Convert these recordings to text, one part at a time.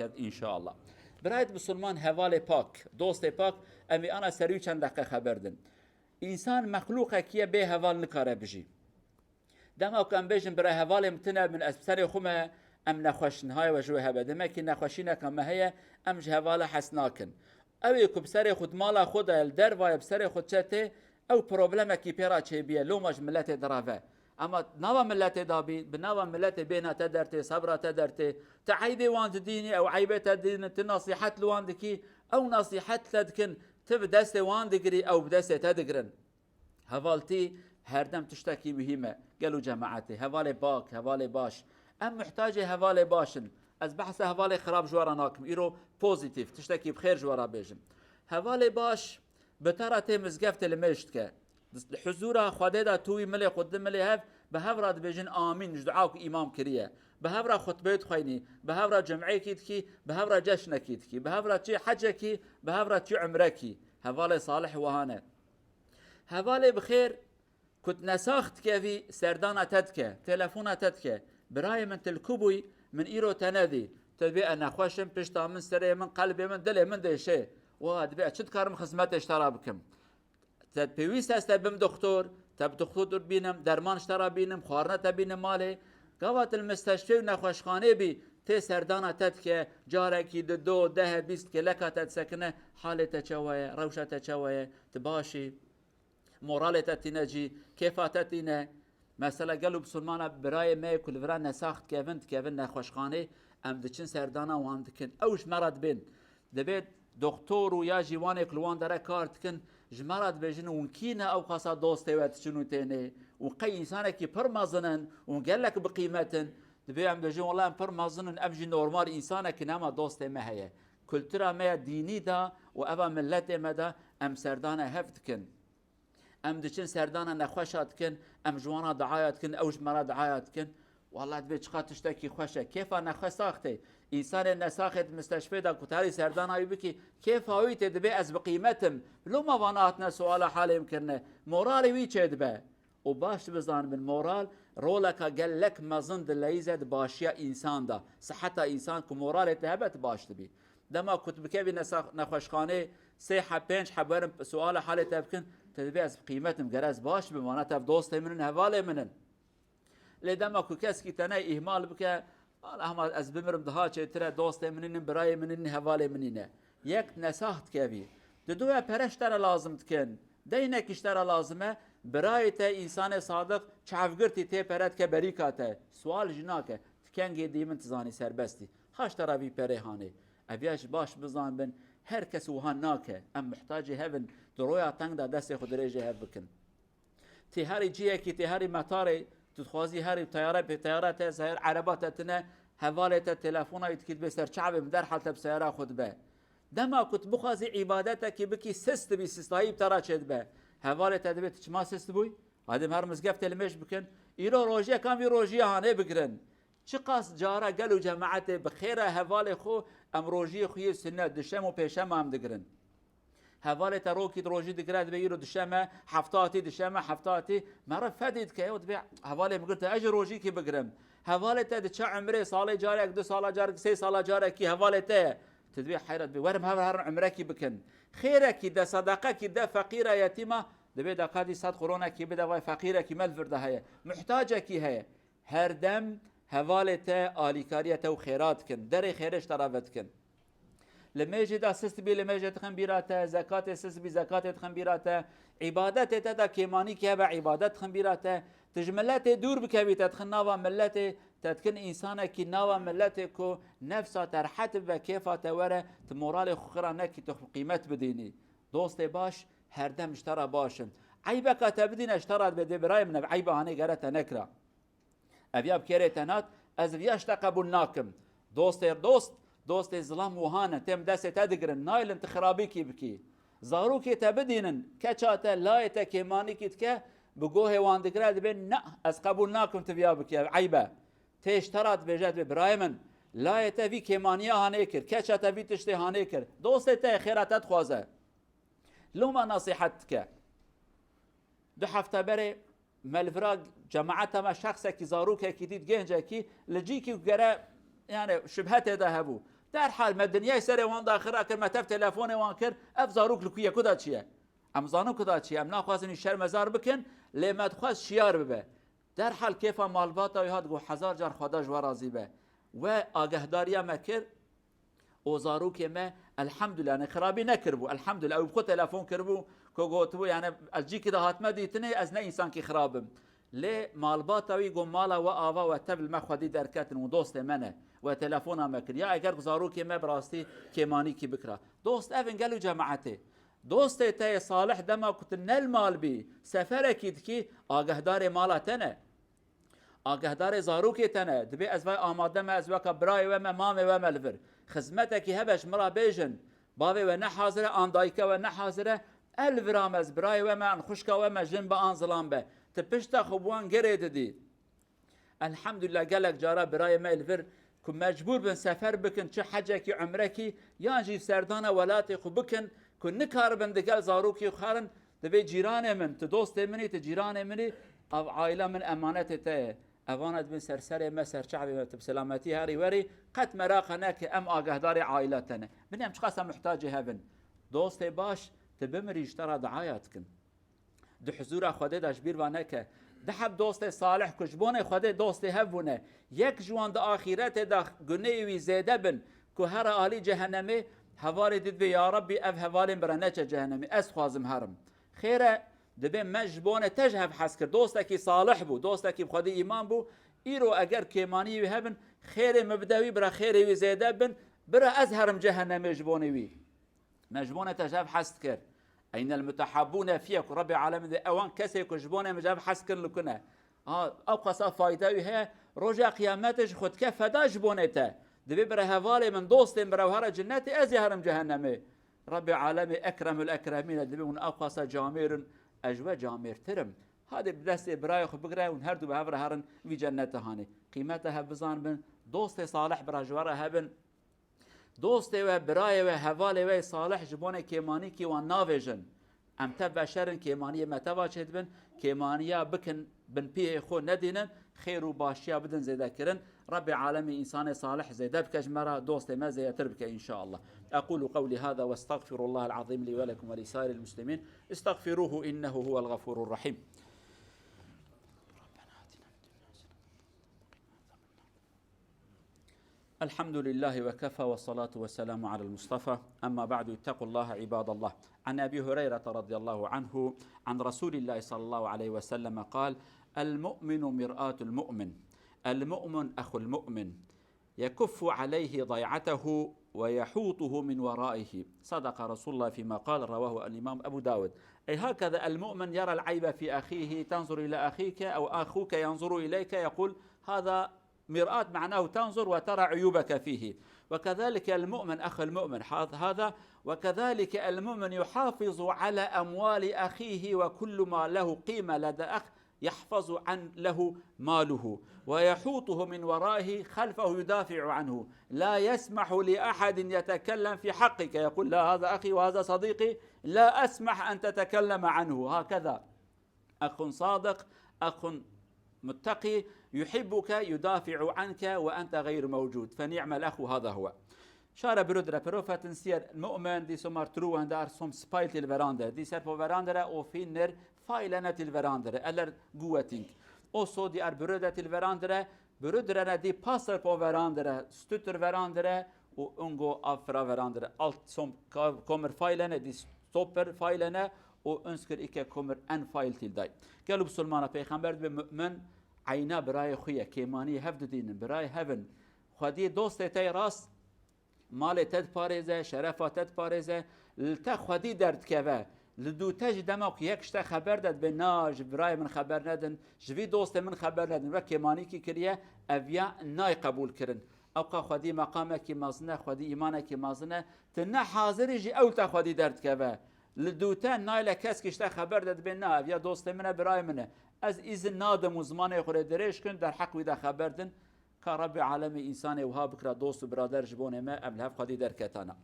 ان شاء الله. برایت بسلمان حوال پاک دوست پاک امی انا سریع چند دقیقه خبر دن. انسان مخلوقه کیه به حوال نکاره بجی. دما کم بیشن برای حوال متنه من اسبسر خومه ام نخوشن های و جوه هبه دمه که نخوشینه کم هیه ام جهوال حسناکن. اوی که بسر خود مالا خود الدر وای بسر خود چته او پروبلمه کی پیرا چه بیه لومش ملت دراوه. اما نوا ملت دابی بنوا ملت بينها تدرتي صبرة تدرتي تعيبي وانت ديني او عيبه تدين تنصيحت لواندكي او نصيحت تدكن تبدست واندقري او بدست تدقرن هفالتي هردم تشتكي مهمه قالوا جماعتي هفالي باك هفالي باش ام محتاجه هفالي باشن از بحث هفالي خراب جوارا ناكم ايرو بوزيتيف تشتكي بخير جوارا بيجم هفالي باش بترى مزقفت المشتكه حضورا خدادا توي ملي قدم ملي هف بهفرا بيجن امين جدعاك امام كريه بهفرا خطبه خيني بهفرا جمعيه كيتكي بهفرا جشن كيتكي بهفرا تي حجكي بهفرا تي عمركي هفالي صالح وهانه هفالي بخير كنت نساخت كيفي سردانا تدكه تلفونا تدكه براي من تلكبوي من ايرو تنادي تبي انا خوشم بشتا من سري من قلبي من دلي من ده شيء واد بيع شد كارم خدمت اشترا بكم تبيويست است بم دكتور تب دكتور بينم درمان اشترا بينم خارنه تبينم ماله قوات المستشفى ونخوشخانه بي تي سردانا تدكه جاركي دو ده 20 كلكه تسكنه حالته چويه روشته چويه تباشي مورالته تنجي كيفاته تنه مثلا قالوا بسلمانه براي ما كل فرا نساخت كيفن نخوشخانه ام دچن سردانا واندكن اوش مرض بين دبيت دكتور ويا جيوانك لوان دره كارتكن جمرات بيجن ونكينا او خاصه دوستي واتشنو تاني وقي انسانك برمازنن ونقال لك بقيمتن تبي عم بيجي والله برمازنن ابجي نورمال انسانك نما دوستي ما هي كلترا ما ديني دا وابا ملتي مدا ام سردانا هفتكن ام دچن سردانا نخوشاتكن ام جوانا دعاياتكن او جمرات دعاياتكن والله تبي تشخا تشتكي خوشه كيف انا خساختي انسان نساخت مستشفى دا كتاري سردان هاي بكي كيف هاوي تدبي از بقيمتهم لو ما بناتنا سؤال حال يمكننا مورالي وي تشدبه وباش بزان من مورال رولك قال لك مزند ليزد باشيا انسان دا صحتا انسان كمورال تهبت باش تبي دما كنت بكيفي نخوشخانه سي حبينش حبرم سؤال حال تبكن تدبي از بقيمتهم غرز باش بمانات دوست منن حواله منن لدما كو كسكي تناي اهمال بك احمد از بمرم دها چتره دوست منن برای منن حواله منینه یک نصاحت کوي د دوه پرشتره لازم تکن دینه کشتره لازمه برای ته انسان صادق چافگرتی ته پرت که بریکاته سوال جناکه تکنگی دیمن تزانی سربستی هاش ترا بی پرهانه ابیاش باش بزان بن هر کس وهان ناکه ام محتاج هبن درویا تنگ دا دست خود رجه هب بکن تهاری جیه کی تهاری مطار تخوازي هاري طيارات بطيارات سير عربات تنا حواله التليفون يتكد بسر شعب مدار حالته بسياره خد به دما كنت بخازي عبادتك بكي سست بي سستايب ترى شد به حواله تدبت ما سست بوي هذا هر مزقفت المش بكن يرو روجيه كان في روجيه هانه بكرن چقاس جاره قالوا جماعته بخيره حواله خو ام روجيه خو سنه دشم و پیشم هم دگرن حواله تروكي دروجي دقراد بيرو دشمه حفتاتي دشمه حفتاتي مره فديد كي وتبيع حواله مقلت اجر روجي كي بقرم حواله تد عمري صالي جارك 2 سال جارك 3 سال جارك كي حواله تدبيع حيرت بورم هر عمرك بكن خيرك ده صدقك ده فقيره يتيمه دبي دقادي صد قرونه كي بدا واي فقيره كي مل فرده هي محتاجه كي هي هر دم حواله اليكاريه و خيرات كن در خيرش طرفت كن لميجي دا سسبي لميجي تخنبيراته زكاة سسبي زكاة تخنبيراته عبادته تدا كيماني كيبا عبادت تخنبيراته تجملات دور بكبي تدخناوا ملته تدكن انسانه كي ناوا ملته كو نفسه ترحت بكيفه توره تمورال خخرانه كي قيمت بديني دوست باش هر دم اشترى باشن عيبك تبدين اشترى بده براي من عيبه هاني قرت نكره ابياب كيرتنات از وياش تقبلناكم دوست ظلام وهانه تم دست تدقرن نايل انتخرابي كي بكي زاروكي تبدينن كچاته لايته كيماني كيتكه بقوه واندقراد بين نا از قبولناكم تبيا بكي عيبه تشترات بجد برايمن لايته في كيمانيا هانيكر كچاته في تشتي هانيكر دوسته خيرات تخوازه لوما نصيحتك دو هفته بره ملفراغ جماعته ما شخصه كي زاروكه كي ديد گنجه كي لجيكي گره يعني شبهته ده هبو در حال ما دنیای سر وان داخل کر متف تلفن وان کر اف زاروک لکویه کدا چیه ام زانو کدا چیه ام ناخوازن شرم زار بکن لمد خواست شیار ببه در حال کیف مالبات هات گو 1000 جار خدا جو راضی به و آگهداری ما کر او زاروک ما الحمدلله نه خرابی نکربو الحمدلله او خود تلفن کربو کو گوتو یعنی از جی کدا هات ما دیتنه از نه انسان کی خرابم لی مالبات وی گو مالا و آوا و تبل ما خودی درکتن و دوست منه و تلفن ما کر یا اگر زاروک ما براستی کیمانی کی بکرا دوست افن گلو جماعته دوست ته صالح دما کت نل مال بی سفر کید کی آگهدار مالاتنه آگهدار زاروک تنه دبی از وای آماده ما از وک برای و مام و ملور خدمت کی هبش مرا بیژن باوی و نه حاضر آن دایکه و نه حاضر الورام از برای و من خوشکا و مجن با آن ظلام به تپشتا خوبوان گرید دی الحمدلله گلک جارا برای ما الور که مجبور بن سفر بکن چه حجه کی عمره کی یا جی سردان ولات خو بکن که نکار بندگل زاروکی خارن دبی جیران من تو دوست منی تو جیران منی او عائله من امانت ته اوانت بن سرسر ما سرچعبی ما بسلامتی هاری وری قد مراقنا که ام آگهدار عائلتنا من ام شخصا محتاج هبن دوست باش تبمری اشترى دعایت کن ده حضور خود داش بیر و نکه ده حب دوست صالح کشبون خود دوست هبونه یک جوان ده آخرت ده گنه وی زیده بن که هر آلی جهنمی هواری دید به یا ربی اف هواری برنچ جهنمی از خوازم هرم خیره دبی مجبونه تجهب حس کرد دوستکی صالح بو دوستکی بخودی ایمان بو ایرو اگر کیمانی وی هبن خیر مبدوی برا خیر وی زیده بن برا از هرم جهنم مجبونه وی مجبونه تجهب حس کرد این المتحبون فيك رب العالمین اوان کسی کجبونه مجهب حس کرد لکنه او قصا فایده وی هه رجا قیامتش خود که فدا جبونه ته دبي برا هوالي من دوستين برا هرا جنتي ازي هرم جهنمي رب العالمين اكرم الاكرمين دبي من اقصى جامير اجوا جامير ترم هذا بدست براي خو بقرا ونهردو بهبر هرن في جنته هاني قيمتها بزان بن دوست صالح برا جواره هبن دوست و براي و هوالي و صالح جبونه كيماني كي ونافجن ام تبشرن كيمانيه متواجد بن كيمانيه بكن بن بيه خو ندينن خير وباشيا بدن زيدا كرن رب العالمين إنسان صالح زيدا بكج مرا دوست ما زي تربك إن شاء الله أقول قولي هذا واستغفر الله العظيم لي ولكم ولسائر المسلمين استغفروه إنه هو الغفور الرحيم الحمد لله وكفى والصلاة والسلام على المصطفى أما بعد اتقوا الله عباد الله عن أبي هريرة رضي الله عنه عن رسول الله صلى الله عليه وسلم قال المؤمن مرآة المؤمن المؤمن أخو المؤمن يكف عليه ضيعته ويحوطه من ورائه صدق رسول الله فيما قال رواه الإمام أبو داود أي هكذا المؤمن يرى العيب في أخيه تنظر إلى أخيك أو أخوك ينظر إليك يقول هذا مرآة معناه تنظر وترى عيوبك فيه وكذلك المؤمن أخو المؤمن هذا وكذلك المؤمن يحافظ على أموال أخيه وكل ما له قيمة لدى أخ يحفظ عن له ماله ويحوطه من ورائه خلفه يدافع عنه لا يسمح لأحد يتكلم في حقك يقول لا هذا أخي وهذا صديقي لا أسمح أن تتكلم عنه هكذا أخ صادق أخ متقي يحبك يدافع عنك وأنت غير موجود فنعم الأخ هذا هو شارع برودرا بروفاتن سير المؤمن دي سمار تروان دار سوم سبايل الفراندر دي سرفو فراندر او فينر فايلنة الفراندر ألر قوتينك او سو دي ار برودة الفراندر برودرا دي باسر بو فراندر ستوتر فراندر و انگو افرا فراندر alt som kommer فايلنة دي ستوبر فايلنة و انسكر إيكا كومر ان فايل تيل داي قالوا بسلمانة پیغمبر بمؤمن عينا براي خويا كيماني هفد دين براي هفن خدي دوست تاي راست مال تد پاريزه شرفه تد پاريزه لتا خدي درد كوا لدو تج دماغ يكشتا خبر داد بناج براي من خبر ندن جوي دوست من خبر ندن و كيماني كي كريا افيا ناي قبول كرن اوقا خدي مقامك مازنه خدي ايمانك مازنه تنا حاضر يجي اولتا خدي درد كوا لدوتان نايل كاس كشتا خبر داد بنا افيا دوست من براي منه از اذن نادم و زمان خود درش کن در حق ویدا خبر دن که رب عالم انسان وها بکرا دوست و برادر جبون ما ابل هف خدي دركتانا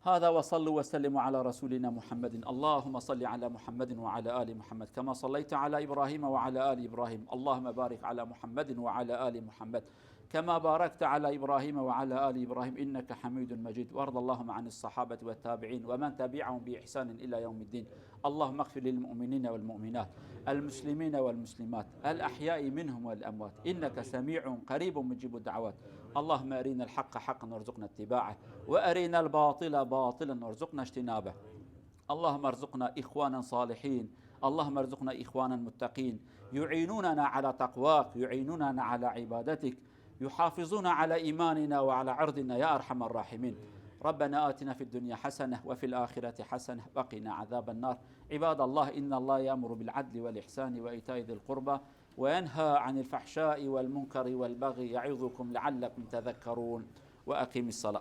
هذا وصلوا وسلموا على رسولنا محمد اللهم صل على محمد وعلى آل محمد كما صليت على إبراهيم وعلى آل إبراهيم اللهم بارك على محمد وعلى آل محمد كما باركت على إبراهيم وعلى آل إبراهيم إنك حميد مجيد. وارض اللهم عن الصحابة والتابعين ومن تبعهم بإحسان إلى يوم الدين. اللهم اغفر للمؤمنين والمؤمنات، المسلمين والمسلمات، الأحياء منهم والأموات، إنك سميع قريب مجيب الدعوات. اللهم أرنا الحق حقا وارزقنا اتباعه، وأرنا الباطل باطلا وارزقنا اجتنابه. اللهم ارزقنا إخوانا صالحين، اللهم ارزقنا إخوانا متقين يعينوننا على تقواك، يعينوننا على عبادتك، يحافظون على إيماننا وعلى عرضنا يا أرحم الراحمين. ربنا آتنا في الدنيا حسنة وفي الآخرة حسنة وقنا عذاب النار. عباد الله، إن الله يأمر بالعدل والإحسان وإيتاء ذي القربى وينهى عن الفحشاء والمنكر والبغي يعظكم لعلكم تذكرون. وأقم الصلاة.